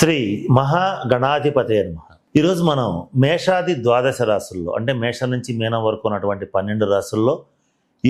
శ్రీ మహాగణాధిపతే నమః. ఈరోజు మనం మేషాది ద్వాదశ రాశుల్లో అంటే మేషం నుంచి మీనం వరకు ఉన్నటువంటి 12 రాశుల్లో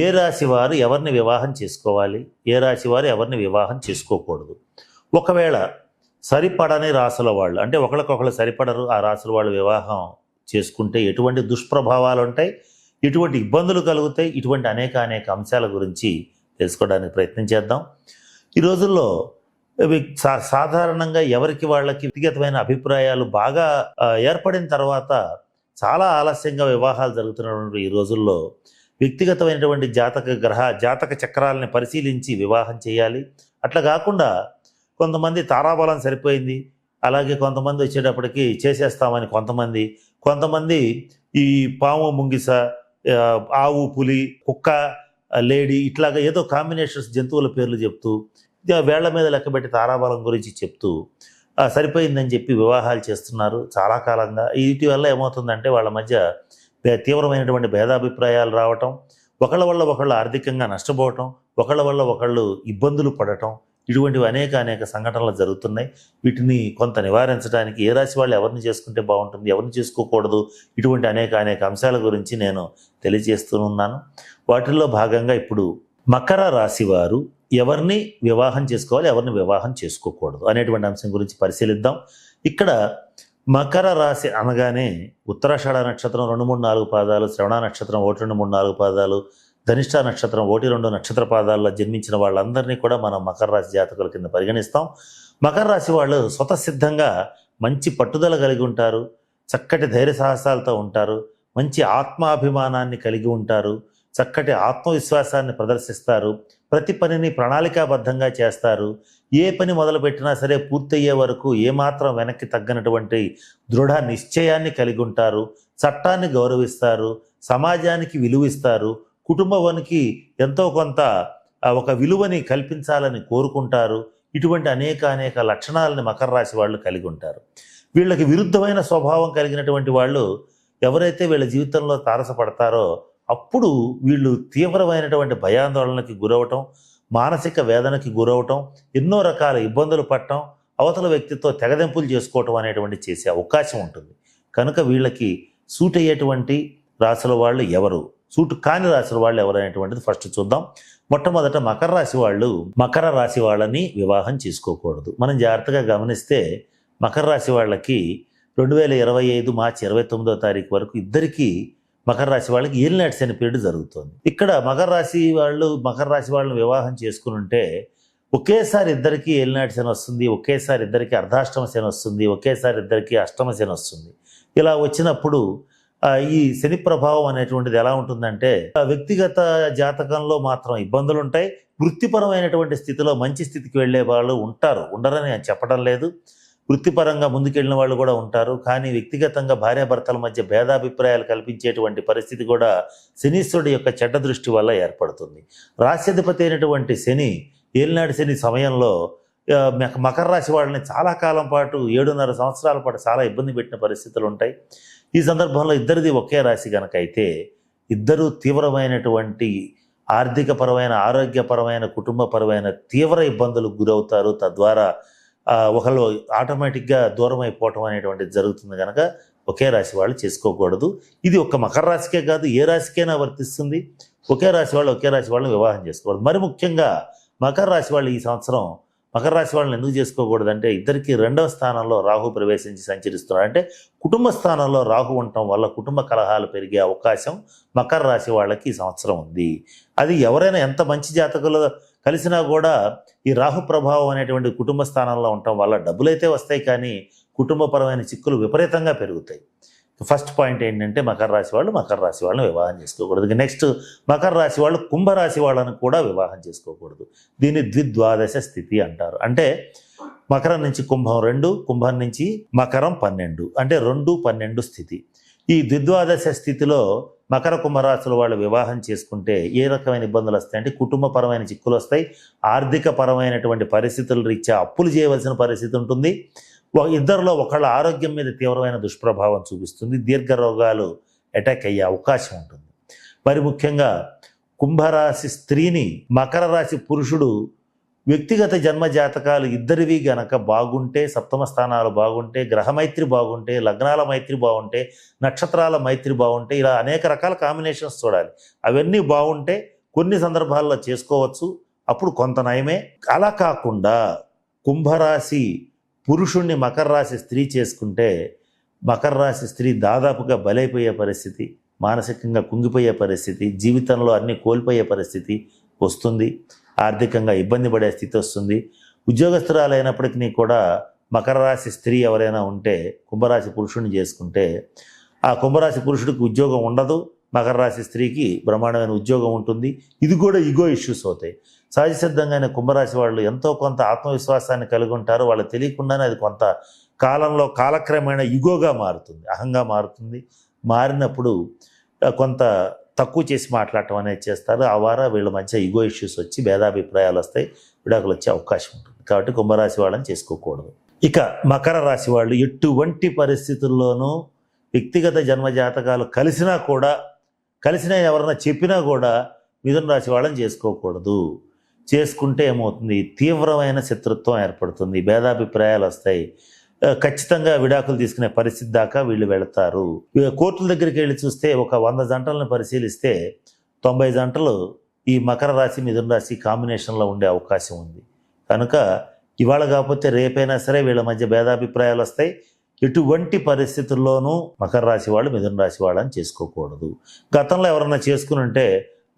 ఏ రాశి వారు ఎవరిని వివాహం చేసుకోవాలి, ఏ రాశి వారు ఎవరిని వివాహం చేసుకోకూడదు. ఒకవేళ సరిపడని రాశుల వాళ్ళు అంటే ఒకరికొకరు సరిపడరు, ఆ రాశుల వాళ్ళు వివాహం చేసుకుంటే ఎటువంటి దుష్ప్రభావాలు ఉంటాయి, ఎటువంటి ఇబ్బందులు కలుగుతాయి, ఇటువంటి అనేక అంశాల గురించి తెలుసుకోవడానికి ప్రయత్నం చేద్దాం. ఈ రోజుల్లో సాధారణంగా ఎవరికి వాళ్ళకి వ్యక్తిగతమైన అభిప్రాయాలు బాగా ఏర్పడిన తర్వాత చాలా ఆలస్యంగా వివాహాలు జరుగుతున్నటువంటి ఈ రోజుల్లో వ్యక్తిగతమైనటువంటి జాతక చక్రాలని పరిశీలించి వివాహం చేయాలి. అట్లా కాకుండా కొంతమంది తారాబలం సరిపోయింది, అలాగే కొంతమంది వచ్చేటప్పటికి చేసేస్తామని కొంతమంది ఈ పాము ముంగిస, ఆవు పులి, కుక్క లేడీ ఇట్లాగా ఏదో కాంబినేషన్స్ జంతువుల పేర్లు చెప్తూ వేళ్ల మీద లెక్కబెట్టి తారాబలం గురించి చెప్తూ సరిపోయిందని చెప్పి వివాహాలు చేస్తున్నారు చాలా కాలంగా. వీటి వల్ల ఏమవుతుందంటే వాళ్ళ మధ్య తీవ్రమైనటువంటి భేదాభిప్రాయాలు రావటం, ఒకళ్ళ వల్ల ఒకళ్ళు ఆర్థికంగా నష్టపోవటం, ఒకళ్ళ వల్ల ఒకళ్ళు ఇబ్బందులు పడటం, ఇటువంటివి అనేక సంఘటనలు జరుగుతున్నాయి. వీటిని కొంత నివారించడానికి ఏ రాశి వాళ్ళు ఎవరిని చేసుకుంటే బాగుంటుంది, ఎవరిని చేసుకోకూడదు, ఇటువంటి అనేక అంశాల గురించి నేను తెలియజేస్తున్నాను. వాటిల్లో భాగంగా ఇప్పుడు మకర రాశి వారు ఎవరిని వివాహం చేసుకోవాలి, ఎవరిని వివాహం చేసుకోకూడదు అనేటువంటి అంశం గురించి పరిశీలిద్దాం. ఇక్కడ మకర రాశి అనగానే ఉత్తరాషాఢ నక్షత్రం 2, 3, 4 పాదాలు, శ్రవణ నక్షత్రం 1, 2, 3, 4 పాదాలు, ధనిష్ట నక్షత్రం 1, 2 నక్షత్ర పాదాల్లో జన్మించిన వాళ్ళందరినీ కూడా మనం మకర రాశి జాతకుల కింద పరిగణిస్తాం. మకర రాశి వాళ్ళు స్వతసిద్ధంగా మంచి పట్టుదల కలిగి ఉంటారు, చక్కటి ధైర్య సాహసాలతో ఉంటారు, మంచి ఆత్మాభిమానాన్ని కలిగి ఉంటారు, చక్కటి ఆత్మవిశ్వాసాన్ని ప్రదర్శిస్తారు, ప్రతి పనిని ప్రణాళికాబద్ధంగా చేస్తారు, ఏ పని మొదలుపెట్టినా సరే పూర్తయ్యే వరకు ఏమాత్రం వెనక్కి తగ్గనటువంటి దృఢ నిశ్చయాన్ని కలిగి ఉంటారు, చట్టాన్ని గౌరవిస్తారు, సమాజానికి విలువిస్తారు, కుటుంబానికి ఎంతో కొంత ఒక విలువని కల్పించాలని కోరుకుంటారు. ఇటువంటి అనేక లక్షణాలని మకర రాశి వాళ్ళు కలిగి ఉంటారు. వీళ్ళకి విరుద్ధమైన స్వభావం కలిగినటువంటి వాళ్ళు ఎవరైతే వీళ్ళ జీవితంలో తారసపడతారో అప్పుడు వీళ్ళు తీవ్రమైనటువంటి భయాందోళనకి గురవటం, మానసిక వేదనకి గురవటం, ఎన్నో రకాల ఇబ్బందులు పడటం, అవతల వ్యక్తితో తెగదెంపులు చేసుకోవటం అనేటువంటి చేసే అవకాశం ఉంటుంది. కనుక వీళ్ళకి సూట్ అయ్యేటువంటి రాశుల వాళ్ళు ఎవరు, సూట్ కాని రాశుల వాళ్ళు ఎవరు అనేటువంటిది ఫస్ట్ చూద్దాం. మొట్టమొదట మకర రాశి వాళ్ళని వివాహం చేసుకోకూడదు. మనం జాగ్రత్తగా గమనిస్తే మకర రాశి వాళ్ళకి 2025 మార్చి 29వ తారీఖు వరకు ఇద్దరికీ మకర రాశి వాళ్ళకి ఏలినాటి శని పీరియడ్ జరుగుతుంది. ఇక్కడ మకర రాశి వాళ్ళని వివాహం చేసుకుని ఉంటే ఒకేసారి ఇద్దరికి ఏలినాటి శని వస్తుంది, ఒకేసారి ఇద్దరికి అర్ధాష్టమ శని వస్తుంది, ఒకేసారి ఇద్దరికి అష్టమ శని వస్తుంది. ఇలా వచ్చినప్పుడు ఈ శని ప్రభావం అనేటువంటిది ఎలా ఉంటుందంటే వ్యక్తిగత జాతకంలో మాత్రం ఇబ్బందులు ఉంటాయి, వృత్తిపరమైనటువంటి స్థితిలో మంచి స్థితికి వెళ్ళే వాళ్ళు ఉంటారు, ఉండరని చెప్పడం లేదు. వృత్తిపరంగా ముందుకెళ్ళిన వాళ్ళు కూడా ఉంటారు, కానీ వ్యక్తిగతంగా భార్యాభర్తల మధ్య భేదాభిప్రాయాలు కల్పించేటువంటి పరిస్థితి కూడా శనీశ్వరుడి యొక్క చెడ్డ దృష్టి వల్ల ఏర్పడుతుంది. రాశ్యాధిపతి అయినటువంటి శని ఏలినాటి శని సమయంలో మకర రాశి వాళ్ళని చాలా కాలం పాటు 7.5 సంవత్సరాల పాటు చాలా ఇబ్బంది పెట్టిన పరిస్థితులు ఉంటాయి. ఈ సందర్భంలో ఇద్దరిది ఒకే రాశి కనుక అయితే ఇద్దరూ తీవ్రమైనటువంటి ఆర్థికపరమైన, ఆరోగ్యపరమైన, కుటుంబపరమైన తీవ్ర ఇబ్బందులకు గురవుతారు. తద్వారా ఒకళ్ళు ఆటోమేటిక్గా దూరం అయిపోవటం అనేటువంటిది జరుగుతుంది. కనుక ఒకే రాశి వాళ్ళు చేసుకోకూడదు. ఇది ఒక్క మకర రాశికే కాదు, ఏ రాశికైనా వర్తిస్తుంది. ఒకే రాశి వాళ్ళని వివాహం చేసుకోకూడదు. మరి ముఖ్యంగా మకర రాశి వాళ్ళు ఈ సంవత్సరం మకర రాశి వాళ్ళని ఎందుకు చేసుకోకూడదంటే ఇద్దరికి 2వ స్థానంలో రాహు ప్రవేశించి సంచరిస్తున్నాడు. అంటే కుటుంబ స్థానంలో రాహు ఉండటం వల్ల కుటుంబ కలహాలు పెరిగే అవకాశం మకర రాశి వాళ్ళకి ఈ సంవత్సరం ఉంది. అది ఎవరైనా ఎంత మంచి జాతకులు కలిసినా కూడా ఈ రాహు ప్రభావం అనేటువంటి కుటుంబ స్థానంలో ఉండటం వల్ల డబ్బులైతే వస్తాయి, కానీ కుటుంబపరమైన చిక్కులు విపరీతంగా పెరుగుతాయి. ఫస్ట్ పాయింట్ ఏంటంటే మకర రాశి వాళ్ళని వివాహం చేసుకోకూడదు. నెక్స్ట్ మకర రాశి వాళ్ళు కుంభరాశి వాళ్ళని కూడా వివాహం చేసుకోకూడదు. దీన్ని ద్విద్వాదశ స్థితి అంటారు. అంటే మకరం నుంచి కుంభం 2, కుంభం నుంచి మకరం 12, అంటే 2, 12 స్థితి. ఈ ద్విద్వాదశ స్థితిలో మకర కుంభరాశుల వాళ్ళు వివాహం చేసుకుంటే ఏ రకమైన ఇబ్బందులు వస్తాయంటే కుటుంబపరమైన చిక్కులు వస్తాయి, ఆర్థిక పరమైనటువంటి పరిస్థితుల రీత్యా అప్పులు చేయవలసిన పరిస్థితి ఉంటుంది, ఇద్దరిలో ఒకళ్ళ ఆరోగ్యం మీద తీవ్రమైన దుష్ప్రభావం చూపిస్తుంది, దీర్ఘ రోగాలు అటాక్ అయ్యే అవకాశం ఉంటుంది. మరి ముఖ్యంగా కుంభరాశి స్త్రీని మకర రాశి పురుషుడు వ్యక్తిగత జన్మ జాతకాలు ఇద్దరివి గనక బాగుంటే, సప్తమ స్థానాలు బాగుంటే, గ్రహమైత్రి బాగుంటే, లగ్నాల మైత్రి బాగుంటే, నక్షత్రాల మైత్రి బాగుంటే, ఇలా అనేక రకాల కాంబినేషన్స్ చూడాలి. అవన్నీ బాగుంటే కొన్ని సందర్భాల్లో చేసుకోవచ్చు, అప్పుడు కొంత నయమే. అలా కాకుండా కుంభరాశి పురుషుణ్ణి మకర రాశి స్త్రీ చేసుకుంటే మకర రాశి స్త్రీ దాదాపుగా బలైపోయే పరిస్థితి, మానసికంగా కుంగిపోయే పరిస్థితి, జీవితంలో అన్ని కోల్పోయే పరిస్థితి వస్తుంది, ఆర్థికంగా ఇబ్బంది పడే స్థితి వస్తుంది. ఉద్యోగస్తురాలైనప్పటికీ కూడా మకర రాశి స్త్రీ ఎవరైనా ఉంటే కుంభరాశి పురుషుడిని చేసుకుంటే ఆ కుంభరాశి పురుషుడికి ఉద్యోగం ఉండదు, మకర రాశి స్త్రీకి బ్రహ్మాండమైన ఉద్యోగం ఉంటుంది. ఇది కూడా ఈగో ఇష్యూస్ అవుతాయి. సహజ సిద్ధంగానే కుంభరాశి వాళ్ళు ఎంతో కొంత ఆత్మవిశ్వాసాన్ని కలిగి ఉంటారు. వాళ్ళకి తెలియకుండానే అది కొంత కాలంలో కాలక్రమేణా ఈగోగా మారుతుంది, అహంగా మారుతుంది. మారినప్పుడు కొంత తక్కువ చేసి మాట్లాడటం అనేది చేస్తారు. ఆ వారా వీళ్ళ మధ్య ఈగో ఇష్యూస్ వచ్చి భేదాభిప్రాయాలు వస్తాయి, విడాకులు వచ్చే అవకాశం ఉంటుంది. కాబట్టి కుంభరాశి వాళ్ళని చేసుకోకూడదు. ఇక మకర రాశి వాళ్ళు ఎటువంటి పరిస్థితుల్లోనూ వ్యక్తిగత జన్మజాతకాలు కలిసినా ఎవరైనా చెప్పినా కూడా మిథున రాశి వాళ్ళని చేసుకోకూడదు. చేసుకుంటే ఏమవుతుంది, తీవ్రమైన శత్రుత్వం ఏర్పడుతుంది, భేదాభిప్రాయాలు వస్తాయి, ఖచ్చితంగా విడాకులు తీసుకునే పరిస్థితి దాకా వీళ్ళు వెళతారు. కోర్టుల దగ్గరికి వెళ్ళి చూస్తే ఒక 100 జంటలను పరిశీలిస్తే 90 జంటలు ఈ మకర రాశి మిథున రాశి కాంబినేషన్లో ఉండే అవకాశం ఉంది. కనుక ఇవాళ కాకపోతే రేపైనా సరే వీళ్ళ మధ్య భేదాభిప్రాయాలు వస్తాయి. ఎటువంటి పరిస్థితుల్లోనూ మకర రాశి వాళ్ళు మిథున రాశి వాళ్ళని చేసుకోకూడదు. గతంలో ఎవరన్నా చేసుకుని ఉంటే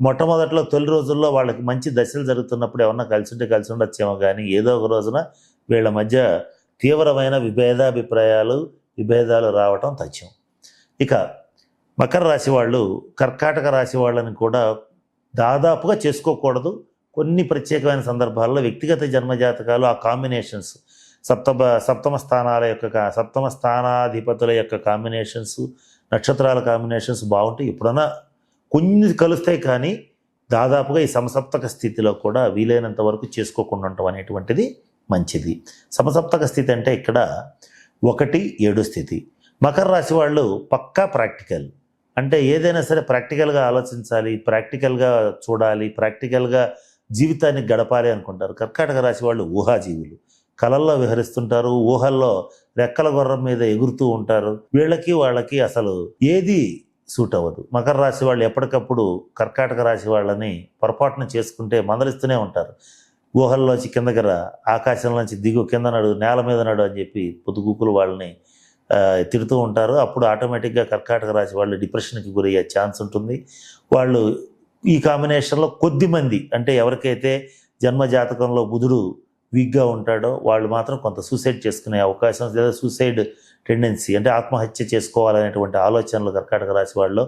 మొట్టమొదట్లో తొలి రోజుల్లో వాళ్ళకి మంచి దశలు జరుగుతున్నప్పుడు ఎవరన్నా కలిసి ఉండొచ్చేమో, కానీ ఏదో ఒక రోజున వీళ్ళ మధ్య తీవ్రమైన విభేదాలు రావటం తథ్యం. ఇక మకర రాశి వాళ్ళు కర్కాటక రాశి వాళ్ళని కూడా దాదాపుగా చేసుకోకూడదు. కొన్ని ప్రత్యేకమైన సందర్భాల్లో వ్యక్తిగత జన్మజాతకాలు ఆ కాంబినేషన్స్ సప్తమ స్థానాధిపతుల యొక్క కాంబినేషన్స్, నక్షత్రాల కాంబినేషన్స్ బాగుంటే ఎప్పుడన్నా కొన్ని కలుస్తాయి, కానీ దాదాపుగా ఈ సమసప్తక స్థితిలో కూడా వీలైనంత వరకు చేసుకోకుండా ఉండటం అనేటువంటిది మంచిది. సమసప్తక స్థితి అంటే ఇక్కడ 1-7 స్థితి. మకర రాశి వాళ్ళు పక్కా ప్రాక్టికల్, అంటే ఏదైనా సరే ప్రాక్టికల్గా ఆలోచించాలి, ప్రాక్టికల్గా చూడాలి, ప్రాక్టికల్గా జీవితాన్ని గడపాలి అనుకుంటారు. కర్కాటక రాశి వాళ్ళు ఊహాజీవులు, కలల్లో విహరిస్తుంటారు, ఊహల్లో రెక్కల గుర్రం మీద ఎగురుతూ ఉంటారు. వాళ్ళకి అసలు ఏది సూట్ అవ్వదు. మకర రాశి వాళ్ళు ఎప్పటికప్పుడు కర్కాటక రాశి వాళ్ళని పొరపాటున చేసుకుంటే మందలిస్తూనే ఉంటారు. ఊహల్లోంచి కిందకి రా, ఆకాశంలోంచి దిగు, కింద నడు, నేల మీద నడు అని చెప్పి పొద్దుగూకులు వాళ్ళని తిడుతూ ఉంటారు. అప్పుడు ఆటోమేటిక్గా కర్కాటక రాశి వాళ్ళు డిప్రెషన్కి గురయ్యే ఛాన్స్ ఉంటుంది. వాళ్ళు ఈ కాంబినేషన్లో కొద్దిమంది, అంటే ఎవరికైతే జన్మజాతకంలో బుధుడు వీక్గా ఉంటాడో వాళ్ళు మాత్రం కొంత సూసైడ్ చేసుకునే అవకాశం, లేదా సూసైడ్ టెండెన్సీ అంటే ఆత్మహత్య చేసుకోవాలనేటువంటి ఆలోచనలు కర్కాటక రాశి వాళ్ళలో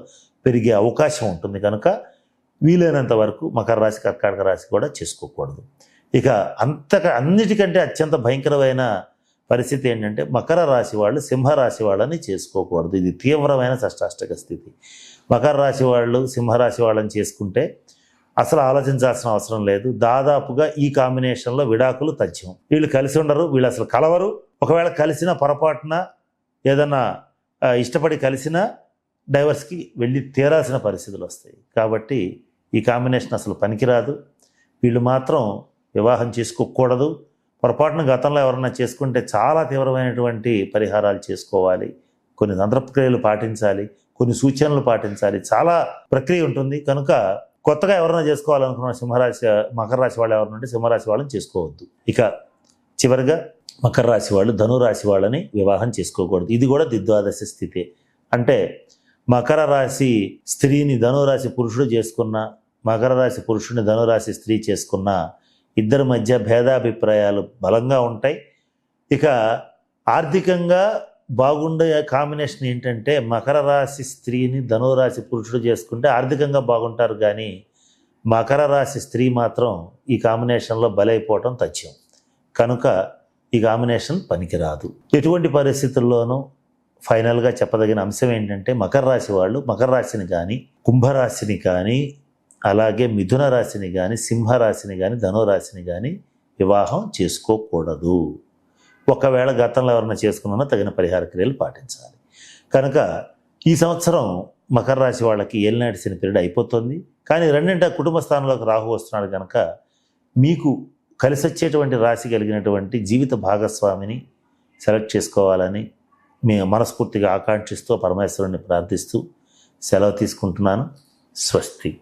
పెరిగే అవకాశం ఉంటుంది. కనుక వీలైనంత వరకు మకర రాశి కర్కాటక రాశి కూడా చేసుకోకూడదు. ఇక అన్నిటికంటే అత్యంత భయంకరమైన పరిస్థితి ఏంటంటే మకర రాశి వాళ్ళు సింహరాశి వాళ్ళని చేసుకోకూడదు. ఇది తీవ్రమైన షష్టాష్టక స్థితి. మకర రాశి వాళ్ళు సింహరాశి వాళ్ళని చేసుకుంటే అసలు ఆలోచించాల్సిన అవసరం లేదు. దాదాపుగా ఈ కాంబినేషన్లో విడాకులు తథ్యం. వీళ్ళు కలిసి ఉండరు, వీళ్ళు అసలు కలవరు. ఒకవేళ కలిసిన పొరపాటున ఏదన్నా ఇష్టపడి కలిసినా డైవర్స్కి వెళ్ళి తీరాల్సిన పరిస్థితులు వస్తాయి. కాబట్టి ఈ కాంబినేషన్ అసలు పనికిరాదు. వీళ్ళు మాత్రం వివాహం చేసుకోకూడదు. పొరపాటున గతంలో ఎవరన్నా చేసుకుంటే చాలా తీవ్రమైనటువంటి పరిహారాలు చేసుకోవాలి, కొన్ని తంత్రప్రక్రియలు పాటించాలి, కొన్ని సూచనలు పాటించాలి, చాలా ప్రక్రియ ఉంటుంది. కనుక కొత్తగా ఎవరైనా చేసుకోవాలనుకున్న మకర రాశి వాళ్ళు ఎవరైనా సింహరాశి వాళ్ళని చేసుకోవద్దు. ఇక చివరిగా మకర రాశి వాళ్ళు ధనురాశి వాళ్ళని వివాహం చేసుకోకూడదు. ఇది కూడా ద్విద్వాదశ స్థితి. అంటే మకర రాశి స్త్రీని ధనురాశి పురుషుడు చేసుకున్న, మకర రాశి పురుషుడిని ధనురాశి స్త్రీ చేసుకున్న ఇద్దరి మధ్య భేదాభిప్రాయాలు బలంగా ఉంటాయి. ఇక ఆర్థికంగా బాగుండే కాంబినేషన్ ఏంటంటే మకర రాశి స్త్రీని ధనురాశి పురుషుడు చేసుకుంటే ఆర్థికంగా బాగుంటారు, కానీ మకర రాశి స్త్రీ మాత్రం ఈ కాంబినేషన్లో బలైపోవటం తథ్యం. కనుక ఈ కాంబినేషన్ పనికిరాదు. ఎటువంటి పరిస్థితుల్లోనూ ఫైనల్గా చెప్పదగిన అంశం ఏంటంటే మకర రాశి వాళ్ళు మకర రాశిని కానీ, కుంభరాశిని కానీ, అలాగే మిథున రాశిని కానీ, సింహరాశిని కానీ, ధనురాశిని కానీ వివాహం చేసుకోకూడదు. ఒకవేళ గతంలో ఎవరైనా చేసుకున్నా తగిన పరిహార క్రియలు పాటించాలి. కనుక ఈ సంవత్సరం మకర రాశి వాళ్ళకి ఏలినాటి శని పీరియడ్ అయిపోతుంది. కానీ రెండింట కుటుంబ స్థానంలోకి రాహు వస్తున్నాడు కనుక మీకు కలిసి వచ్చేటువంటి రాశి కలిగినటువంటి జీవిత భాగస్వామిని సెలెక్ట్ చేసుకోవాలని మేము మనస్ఫూర్తిగా ఆకాంక్షిస్తూ పరమేశ్వరుని ప్రార్థిస్తూ సెలవు తీసుకుంటున్నాను. స్వస్తి.